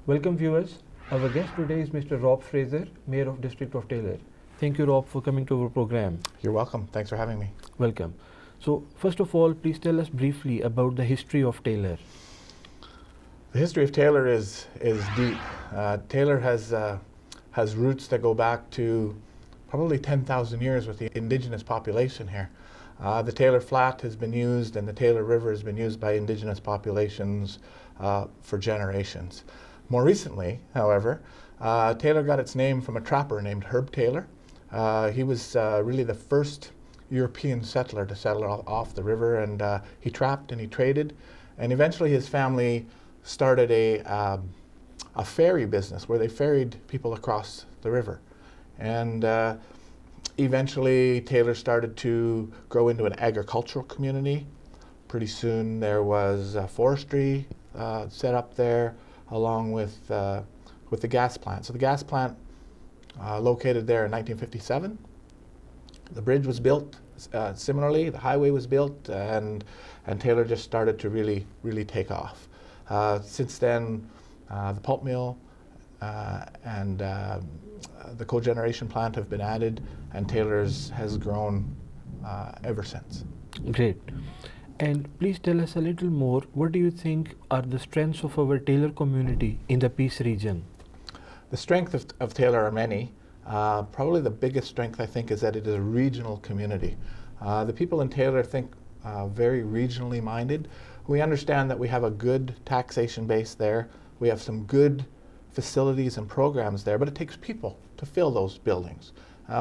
Welcome viewers. Our guest today is Mr. Rob Fraser, Mayor of District of Taylor. Thank you, Rob, for coming to our program. You're welcome. Thanks for having me. Welcome. So, first of all, please tell us briefly about the history of Taylor. The history of Taylor is deep. Taylor has roots that go back to probably 10,000 years with the indigenous population here. The Taylor Flat has been used and the Taylor River has been used by indigenous populations for generations. More recently, however, Taylor got its name from a trapper named Herb Taylor. He was really the first European settler to settle off the river, and he trapped and he traded, and eventually his family started a ferry business where they ferried people across the river. And eventually Taylor started to grow into an agricultural community. Pretty soon there was forestry set up there, along with the gas plant. So the gas plant located there in 1957. The bridge was built similarly, the highway was built, and Taylor just started to really take off. Since then, the pulp mill and the cogeneration plant have been added, and Taylor's has grown ever since. Great. And please tell us a little more, what do you think are the strengths of our Taylor community in the Peace region? The strength of Taylor are many. Probably the biggest strength, I think, is that it is a regional community. The people in Taylor think very regionally minded. We understand that we have a good taxation base there. We have some good facilities and programs there, but it takes people to fill those buildings.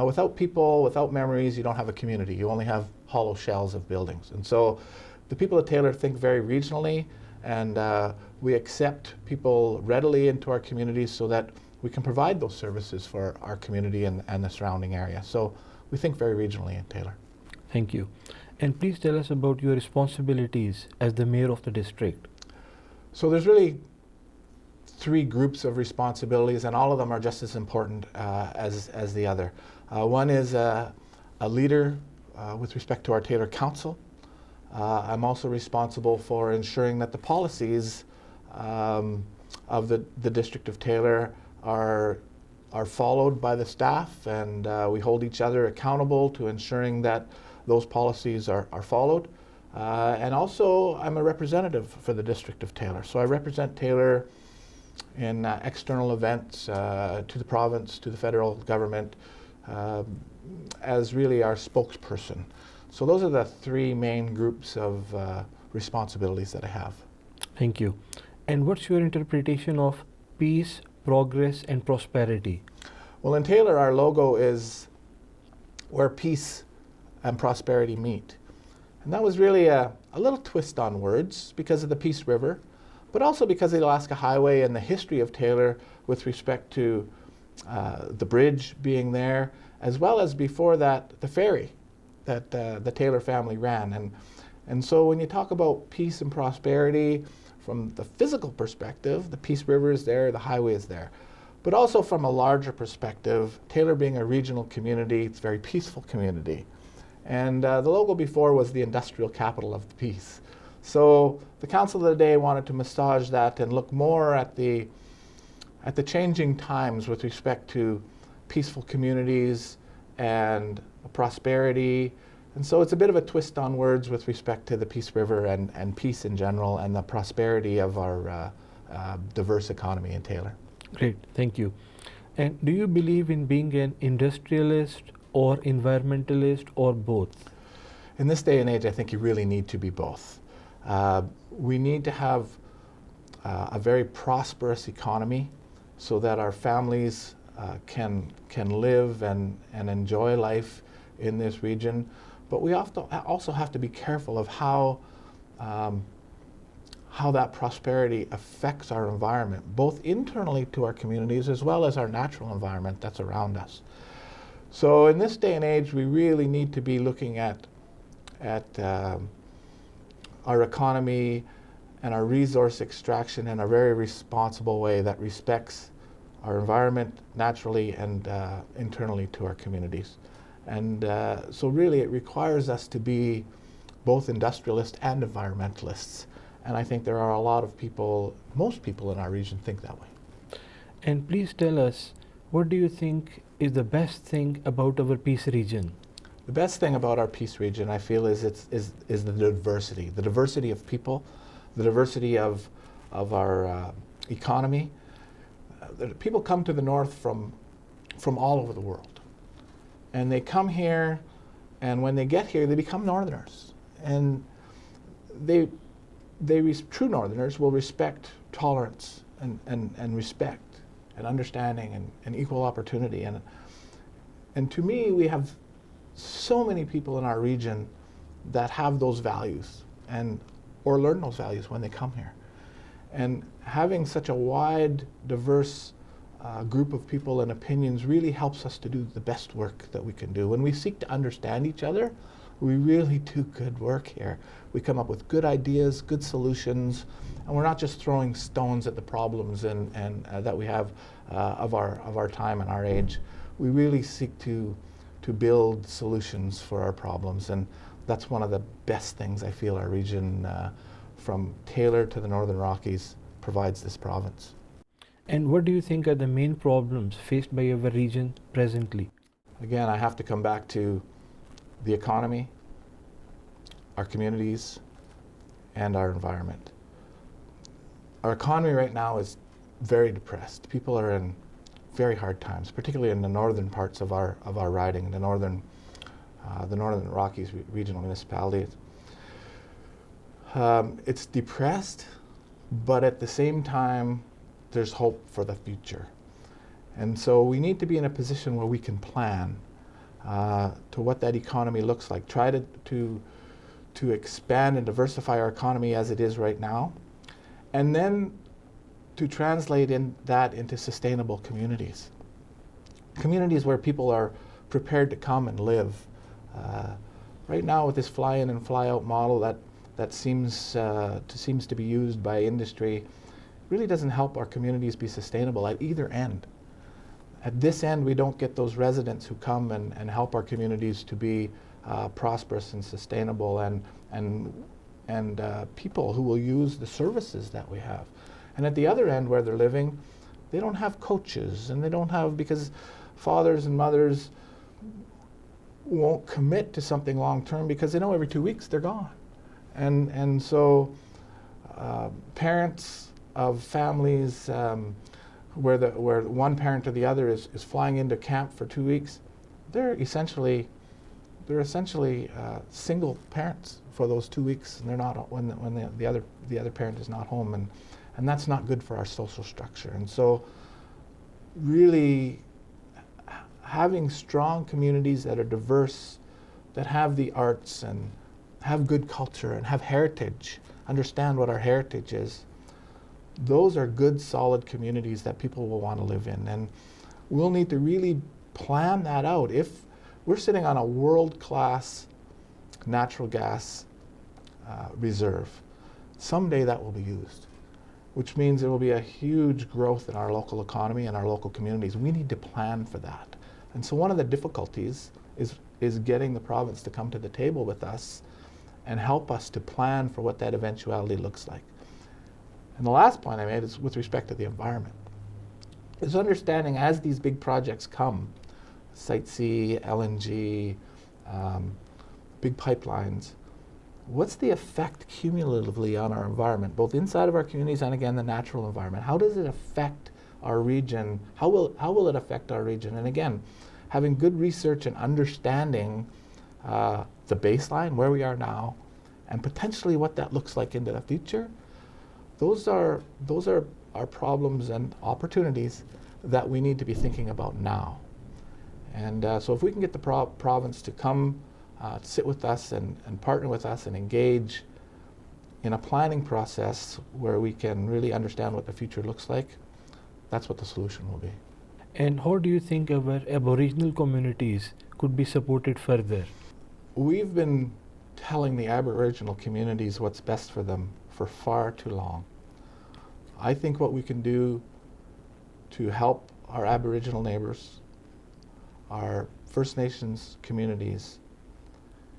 Without people, without memories, you don't have a community. You only have hollow shells of buildings. And so the people at Taylor think very regionally, and we accept people readily into our communities so that we can provide those services for our community and the surrounding area. So we think very regionally in Taylor. Thank you. And please tell us about your responsibilities as the mayor of the district. So there's really three groups of responsibilities, and all of them are just as important as the other. One is a leader with respect to our Taylor Council. I'm also responsible for ensuring that the policies of the District of Taylor are followed by the staff, and we hold each other accountable to ensuring that those policies are followed. And also, I'm a representative for the District of Taylor. So I represent Taylor in external events to the province, to the federal government, as really our spokesperson. So those are the three main groups of responsibilities that I have. Thank you. And what's your interpretation of peace, progress, and prosperity? Well, in Taylor, our logo is where peace and prosperity meet. And that was really a little twist on words because of the Peace River, but also because of the Alaska Highway and the history of Taylor with respect to the bridge being there, as well as before that, the ferry that the Taylor family ran. And so when you talk about peace and prosperity, from the physical perspective, the Peace River is there, the highway is there. But also from a larger perspective, Taylor being a regional community, it's a very peaceful community. And the logo before was the industrial capital of the peace. So the Council of the Day wanted to massage that and look more at the changing times with respect to peaceful communities and prosperity. And so it's a bit of a twist on words with respect to the Peace River and peace in general and the prosperity of our diverse economy in Taylor. Great, thank you. And do you believe in being an industrialist or environmentalist or both? In this day and age, I think you really need to be both. We need to have a very prosperous economy so that our families can live and enjoy life in this region. But we also have to be careful of how that prosperity affects our environment, both internally to our communities as well as our natural environment that's around us. So in this day and age, we really need to be looking at our economy and our resource extraction in a very responsible way that respects our environment naturally and internally to our communities. And so really it requires us to be both industrialists and environmentalists. And I think there are a lot of people, most people in our region think that way. And please tell us, what do you think is the best thing about our peace region? The best thing about our peace region, I feel, is the diversity of people, the diversity of our economy. People come to the north from all over the world, and they come here, and when they get here, they become northerners, and true northerners will respect tolerance and respect and understanding and equal opportunity, and to me, we have so many people in our region that have those values or learn those values when they come here. And having such a wide, diverse group of people and opinions really helps us to do the best work that we can do. When we seek to understand each other, we really do good work here. We come up with good ideas, good solutions, and we're not just throwing stones at the problems and that we have of our time and our age. We really seek to build solutions for our problems, and that's one of the best things I feel our region, from Taylor to the Northern Rockies, provides this province. And what do you think are the main problems faced by our region presently? Again, I have to come back to the economy, our communities, and our environment. Our economy right now is very depressed. People are in very hard times, particularly in the northern parts of our riding, the northern Rockies regional municipalities. It's depressed, but at the same time, there's hope for the future. And so we need to be in a position where we can plan to what that economy looks like. Try to expand and diversify our economy as it is right now, and then to translate that into sustainable communities. Communities where people are prepared to come and live. Right now with this fly-in and fly-out model that seems to be used by industry, really doesn't help our communities be sustainable at either end. At this end, we don't get those residents who come and help our communities to be prosperous and sustainable, and people who will use the services that we have. And at the other end where they're living, they don't have coaches, and they don't have, because fathers and mothers won't commit to something long term because they know every 2 weeks they're gone. And so parents of families where one parent or the other is flying into camp for 2 weeks, they're essentially single parents for those 2 weeks, and they're not when the other parent is not home, and that's not good for our social structure. And so really having strong communities that are diverse, that have the arts and have good culture and have heritage, understand what our heritage is, those are good, solid communities that people will want to live in. And we'll need to really plan that out. If we're sitting on a world-class natural gas reserve, someday that will be used, which means there will be a huge growth in our local economy and our local communities. We need to plan for that. And so one of the difficulties is getting the province to come to the table with us and help us to plan for what that eventuality looks like. And the last point I made is with respect to the environment. Is understanding as these big projects come, Site C, LNG, big pipelines, what's the effect cumulatively on our environment, both inside of our communities and again the natural environment? How does it affect our region? How will it affect our region? And again, having good research and understanding the baseline, where we are now, and potentially what that looks like into the future, those are our problems and opportunities that we need to be thinking about now. And so if we can get the province to come sit with us and partner with us and engage in a planning process where we can really understand what the future looks like, that's what the solution will be. And how do you think our Aboriginal communities could be supported further? We've been telling the Aboriginal communities what's best for them for far too long. I think what we can do to help our Aboriginal neighbors, our First Nations communities,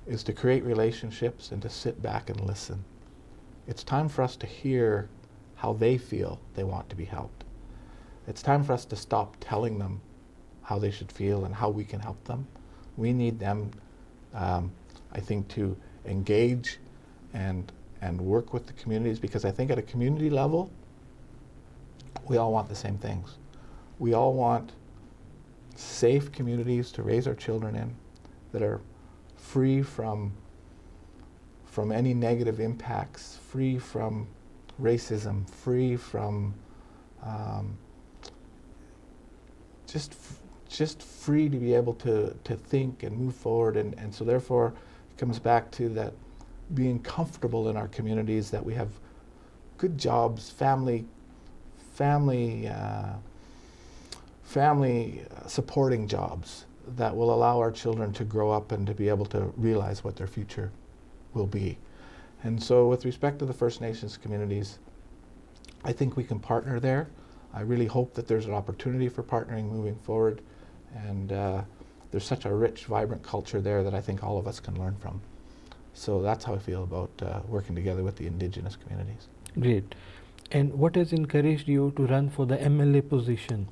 is to create relationships and to sit back and listen. It's time for us to hear how they feel they want to be helped. It's time for us to stop telling them how they should feel and how we can help them. We need them, I think, to engage and work with the communities, because I think at a community level, we all want the same things. We all want safe communities to raise our children in that are free from any negative impacts, free from racism, free from just free to be able to think and move forward. And so therefore it comes back to that being comfortable in our communities, that we have good jobs, family supporting jobs that will allow our children to grow up and to be able to realize what their future will be. And so with respect to the First Nations communities, I think we can partner there. I really hope that there's an opportunity for partnering moving forward, and there's such a rich, vibrant culture there that I think all of us can learn from. So that's how I feel about working together with the Indigenous communities. Great. And what has encouraged you to run for the MLA position?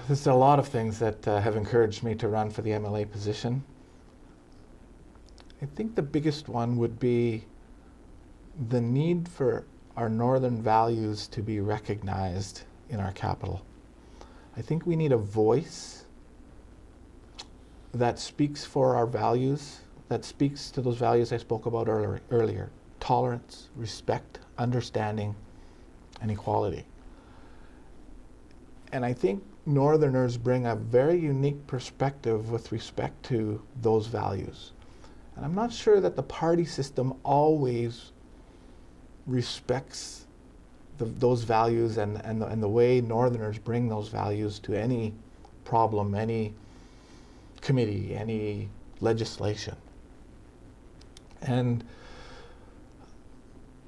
There's a lot of things that have encouraged me to run for the MLA position. I think the biggest one would be the need for our northern values to be recognized in our capital. I think we need a voice that speaks for our values, that speaks to those values I spoke about earlier: tolerance, respect, understanding, and equality. And I think Northerners bring a very unique perspective with respect to those values. And I'm not sure that the party system always respects those values and the way Northerners bring those values to any problem, any committee, any legislation. And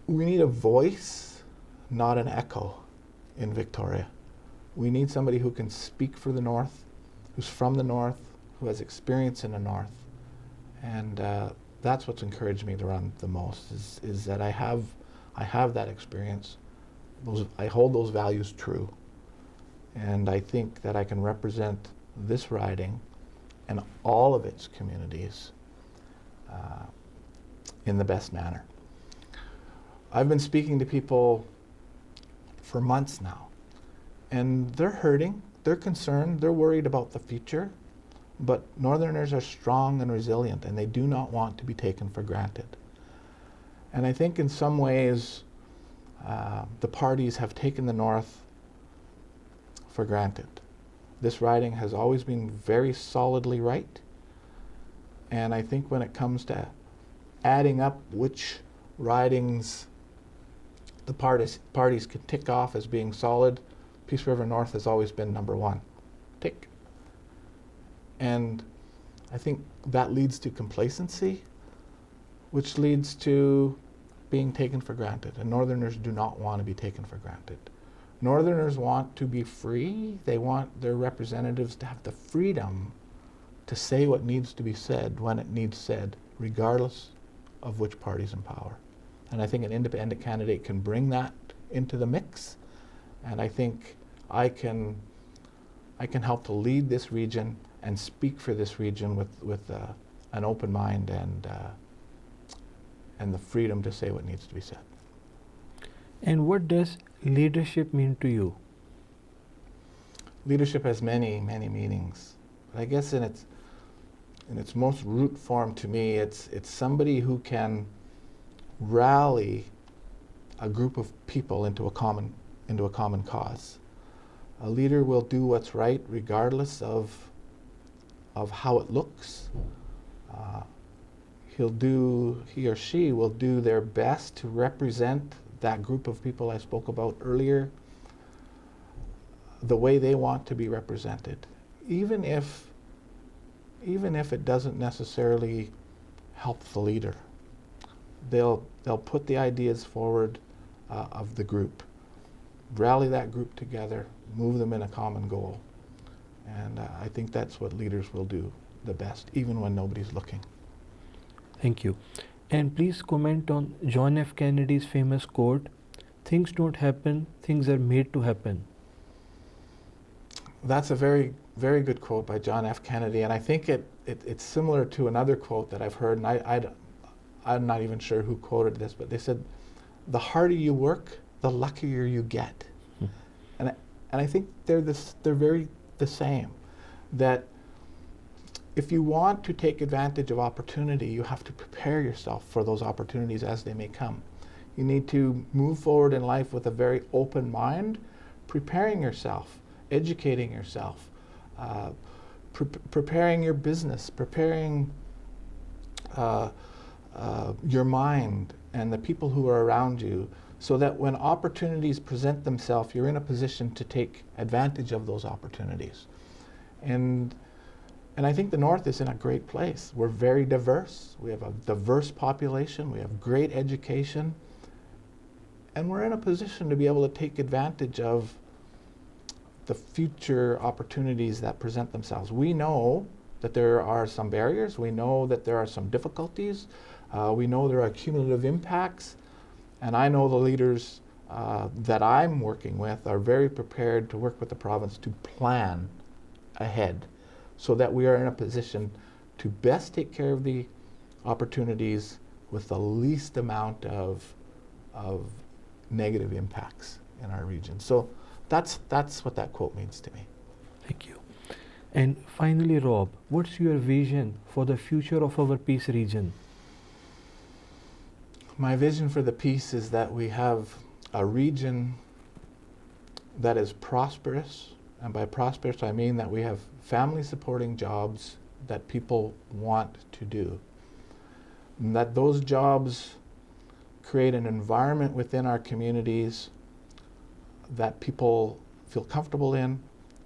we need a voice, not an echo, in Victoria. We need somebody who can speak for the North, who's from the North, who has experience in the North. And that's what's encouraged me to run the most, is that I have that experience. I hold those values true. And I think that I can represent this riding and all of its communities in the best manner. I've been speaking to people for months now, and they're hurting, they're concerned, they're worried about the future, but Northerners are strong and resilient, and they do not want to be taken for granted. And I think in some ways, the parties have taken the North for granted. This riding has always been very solidly right, and I think when it comes to adding up which ridings the parties can tick off as being solid, Peace River North has always been number one. Tick. And I think that leads to complacency, which leads to being taken for granted. And Northerners do not want to be taken for granted. Northerners want to be free. They want their representatives to have the freedom to say what needs to be said when it needs said, regardless of which party's in power. And I think an independent candidate can bring that into the mix. And I think I can help to lead this region and speak for this region with an open mind and the freedom to say what needs to be said. And what does leadership mean to you? Leadership has many, many meanings. But I guess in its most root form to me, it's somebody who can rally a group of people into a common cause. A leader will do what's right regardless of how it looks. He or she will do their best to represent that group of people I spoke about earlier the way they want to be represented, even if it doesn't necessarily help the leader. They'll put the ideas forward of the group, rally that group together, move them in a common goal. And I think that's what leaders will do the best, even when nobody's looking. Thank you. And please comment on John F. Kennedy's famous quote, things don't happen, things are made to happen. That's a very, very good quote by John F. Kennedy, and I think it's similar to another quote that I've heard, and I'm not even sure who quoted this, but they said, the harder you work, the luckier you get. And I think they're very the same. That if you want to take advantage of opportunity, you have to prepare yourself for those opportunities as they may come. You need to move forward in life with a very open mind, preparing yourself, educating yourself, preparing your business, preparing your mind and the people who are around you, so that when opportunities present themselves, you're in a position to take advantage of those opportunities. And I think the North is in a great place. We're very diverse. We have a diverse population. We have great education. And we're in a position to be able to take advantage of the future opportunities that present themselves. We know that there are some barriers. We know that there are some difficulties. We know there are cumulative impacts. And I know the leaders that I'm working with are very prepared to work with the province to plan ahead so that we are in a position to best take care of the opportunities with the least amount of negative impacts in our region. So that's what that quote means to me. Thank you. And finally, Rob, what's your vision for the future of our peace region? My vision for the peace is that we have a region that is prosperous, and by prosperous I mean that we have family supporting jobs that people want to do, and that those jobs create an environment within our communities that people feel comfortable in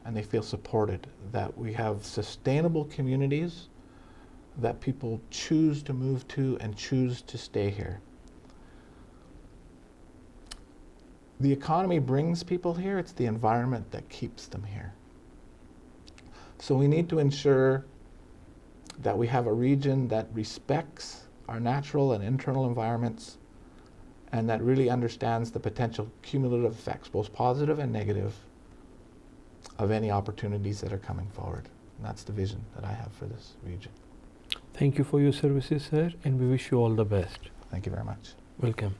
and they feel supported, that we have sustainable communities that people choose to move to and choose to stay here. The economy brings people here, it's the environment that keeps them here. So we need to ensure that we have a region that respects our natural and internal environments and that really understands the potential cumulative effects, both positive and negative, of any opportunities that are coming forward. And that's the vision that I have for this region. Thank you for your services, sir, and we wish you all the best. Thank you very much. Welcome.